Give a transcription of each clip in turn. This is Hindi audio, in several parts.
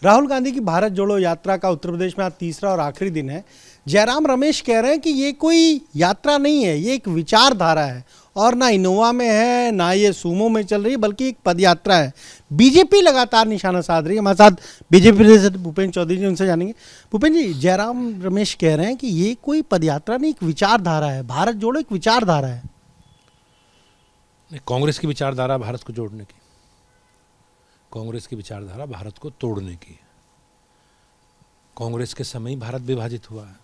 राहुल गांधी की भारत जोड़ो यात्रा का उत्तर प्रदेश में आज तीसरा और आखिरी दिन है। जयराम रमेश कह रहे हैं कि ये कोई यात्रा नहीं है, ये एक विचारधारा है और ना इनोवा में है ना ये सूमो में चल रही है, बल्कि एक पदयात्रा है। बीजेपी लगातार निशाना साध रही है। हमारे साथ बीजेपी प्रेसिडेंट भूपेंद्र चौधरी जी, उनसे जानेंगे। भूपेंद्र जी, जयराम रमेश कह रहे हैं कि ये कोई पदयात्रा नहीं, एक विचारधारा है। भारत जोड़ो एक विचारधारा है। कांग्रेस की विचारधारा भारत को जोड़ने की, कांग्रेस की विचारधारा भारत को तोड़ने की है। कांग्रेस के समय ही भारत विभाजित हुआ है।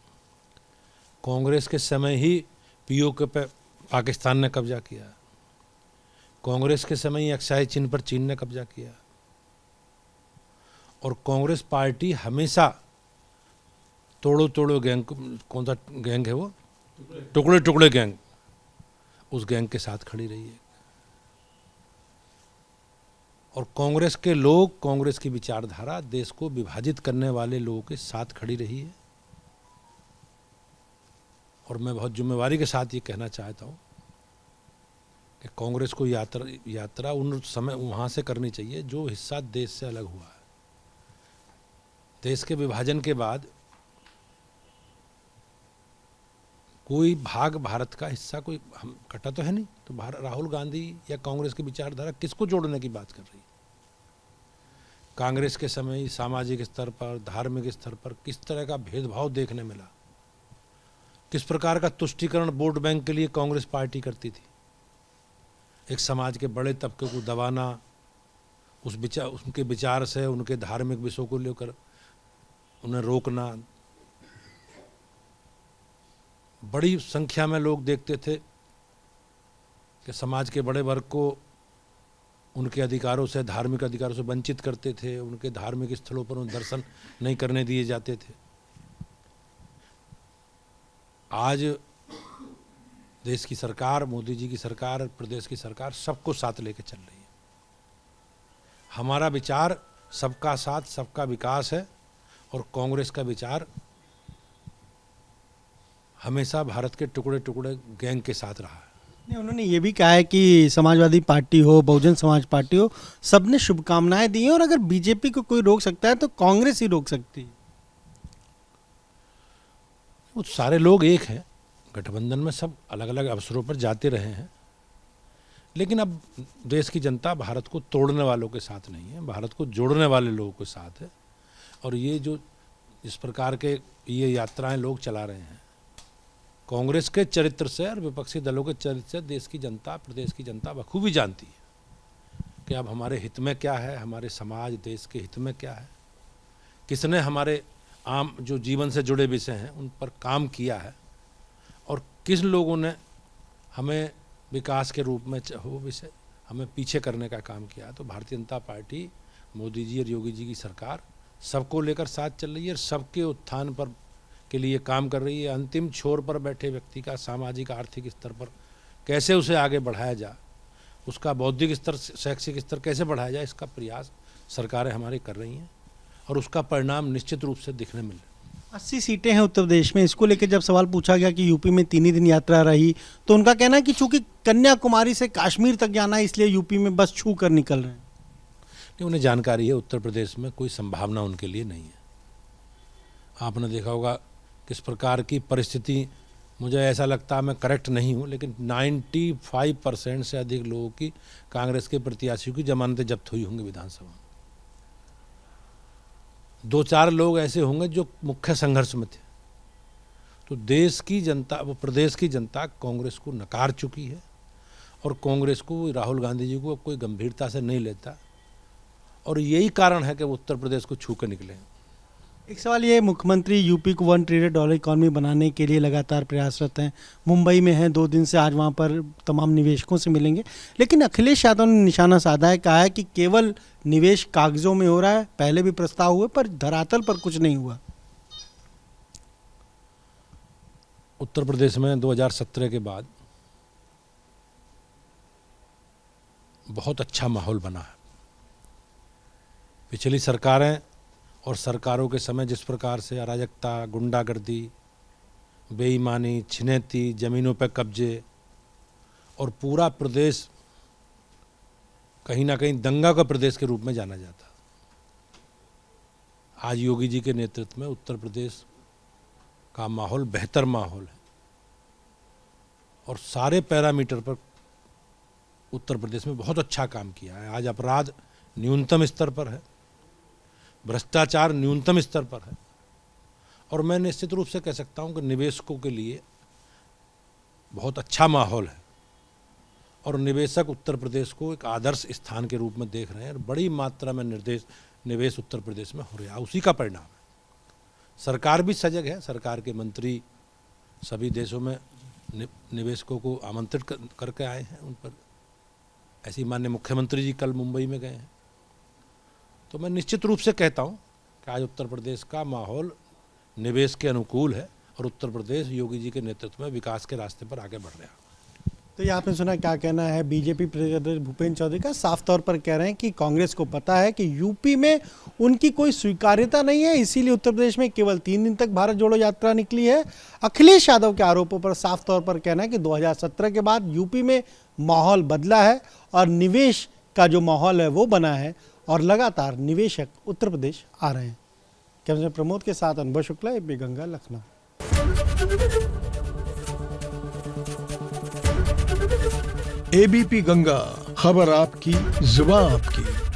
कांग्रेस के समय ही पीओके पे पाकिस्तान ने कब्जा किया। कांग्रेस के समय ही अक्साई चिन्ह पर चीन ने कब्जा किया। और कांग्रेस पार्टी हमेशा तोड़ो तोड़ो गैंग, कौन सा गैंग है वो, टुकड़े टुकड़े गैंग, उस गैंग के साथ खड़ी रही है। और कांग्रेस के लोग, कांग्रेस की विचारधारा देश को विभाजित करने वाले लोगों के साथ खड़ी रही है। और मैं बहुत जिम्मेवारी के साथ ये कहना चाहता हूँ कि कांग्रेस को यात्रा उन समय वहाँ से करनी चाहिए जो हिस्सा देश से अलग हुआ है। देश के विभाजन के बाद कोई भाग भारत का हिस्सा कोई हम कटा तो है नहीं। तो राहुल गांधी या कांग्रेस की विचारधारा किसको जोड़ने की बात कर रही है? कांग्रेस के समय सामाजिक स्तर पर, धार्मिक स्तर पर किस तरह का भेदभाव देखने मिला, किस प्रकार का तुष्टीकरण वोट बैंक के लिए कांग्रेस पार्टी करती थी। एक समाज के बड़े तबके को दबाना, उनके विचार से, उनके धार्मिक विषयों को लेकर उन्हें रोकना। बड़ी संख्या में लोग देखते थे कि समाज के बड़े वर्ग को उनके अधिकारों से, धार्मिक अधिकारों से वंचित करते थे। उनके धार्मिक स्थलों पर उन्हें दर्शन नहीं करने दिए जाते थे। आज देश की सरकार, मोदी जी की सरकार, प्रदेश की सरकार सबको साथ लेके चल रही है। हमारा विचार सबका साथ, सबका विकास है। और कांग्रेस का विचार हमेशा भारत के टुकड़े टुकड़े गैंग के साथ रहा है। नहीं, उन्होंने ये भी कहा है कि समाजवादी पार्टी हो, बहुजन समाज पार्टी हो, सबने शुभकामनाएं दी हैं और अगर बीजेपी को कोई रोक सकता है तो कांग्रेस ही रोक सकती है। वो सारे लोग एक हैं, गठबंधन में सब अलग अलग अवसरों पर जाते रहे हैं। लेकिन अब देश की जनता भारत को तोड़ने वालों के साथ नहीं है, भारत को जोड़ने वाले लोगों के साथ है। और ये जो इस प्रकार के ये यात्राएं लोग चला रहे हैं, कांग्रेस के चरित्र से और विपक्षी दलों के चरित्र से देश की जनता, प्रदेश की जनता बखूबी जानती है कि अब हमारे हित में क्या है, हमारे समाज, देश के हित में क्या है, किसने हमारे आम जो जीवन से जुड़े विषय हैं उन पर काम किया है और किस लोगों ने हमें विकास के रूप में वो विषय हमें पीछे करने का काम किया। तो भारतीय जनता पार्टी, मोदी जी और योगी जी की सरकार सबको लेकर साथ चल रही है और सबके उत्थान पर के लिए काम कर रही है। अंतिम छोर पर बैठे व्यक्ति का सामाजिक आर्थिक स्तर पर कैसे उसे आगे बढ़ाया जाए, उसका बौद्धिक स्तर, शैक्षिक स्तर कैसे बढ़ाया जाए, इसका प्रयास सरकारें हमारी कर रही हैं और उसका परिणाम निश्चित रूप से दिखने मिल रहा है। 80 सीटें हैं उत्तर प्रदेश में। इसको लेकर जब सवाल पूछा गया कि यूपी में 3 ही दिन यात्रा रही, तो उनका कहना है कि चूंकि कन्याकुमारी से कश्मीर तक जाना है इसलिए यूपी में बस छू कर निकल रहे हैं। उन्हें जानकारी है उत्तर प्रदेश में कोई संभावना उनके लिए नहीं है। आपने देखा होगा किस प्रकार की परिस्थिति, मुझे ऐसा लगता है, मैं करेक्ट नहीं हूँ, लेकिन 95% से अधिक लोगों की, कांग्रेस के प्रत्याशियों की जमानतें जब्त हुई होंगी विधानसभा में। 2-4 लोग ऐसे होंगे जो मुख्य संघर्ष में थे। तो देश की जनता, वो प्रदेश की जनता कांग्रेस को नकार चुकी है और कांग्रेस को, राहुल गांधी जी को अब कोई गंभीरता से नहीं लेता। और यही कारण है कि वो उत्तर प्रदेश को छू कर निकले। एक सवाल ये, मुख्यमंत्री यूपी को $1 ट्रिलियन इकॉनमी बनाने के लिए लगातार प्रयासरत हैं। मुंबई में हैं 2 दिन से, आज वहाँ पर तमाम निवेशकों से मिलेंगे। लेकिन अखिलेश यादव ने निशाना साधा है, कहा है कि केवल निवेश कागजों में हो रहा है, पहले भी प्रस्ताव हुए पर धरातल पर कुछ नहीं हुआ। उत्तर प्रदेश में 2017 के बाद बहुत अच्छा माहौल बना है। पिछली सरकारें और सरकारों के समय जिस प्रकार से अराजकता, गुंडागर्दी, बेईमानी, छिनैती, ज़मीनों पर कब्जे और पूरा प्रदेश कहीं ना कहीं दंगा का प्रदेश के रूप में जाना जाता। आज योगी जी के नेतृत्व में उत्तर प्रदेश का माहौल बेहतर माहौल है और सारे पैरामीटर पर उत्तर प्रदेश में बहुत अच्छा काम किया है। आज अपराध न्यूनतम स्तर पर है, भ्रष्टाचार न्यूनतम स्तर पर है और मैं निश्चित रूप से कह सकता हूं कि निवेशकों के लिए बहुत अच्छा माहौल है और निवेशक उत्तर प्रदेश को एक आदर्श स्थान के रूप में देख रहे हैं और बड़ी मात्रा में निवेश उत्तर प्रदेश में हो रहा है। उसी का परिणाम है। सरकार भी सजग है, सरकार के मंत्री सभी देशों में निवेशकों को आमंत्रित करके आए हैं। उन पर ऐसी माननीय मुख्यमंत्री जी कल मुंबई में गए हैं। तो मैं निश्चित रूप से कहता हूं कि आज उत्तर प्रदेश का माहौल निवेश के अनुकूल है और उत्तर प्रदेश योगी जी के नेतृत्व में विकास के रास्ते पर आगे बढ़ रहा है। तो ये आपने सुना क्या कहना है बीजेपी प्रदेश भूपेंद्र चौधरी का। साफ तौर पर कह रहे हैं कि कांग्रेस को पता है कि यूपी में उनकी कोई स्वीकार्यता नहीं है, इसीलिए उत्तर प्रदेश में केवल 3 दिन तक भारत जोड़ो यात्रा निकली है। अखिलेश यादव के आरोपों पर साफ तौर पर कहना है कि 2017 के बाद यूपी में माहौल बदला है और निवेश का जो माहौल है वो बना है और लगातार निवेशक उत्तर प्रदेश आ रहे हैं। कैमरा प्रमोद के साथ अनुभव शुक्ला, एबी गंगा, लखनऊ। एबीपी गंगा, खबर आपकी, जुबान आपकी।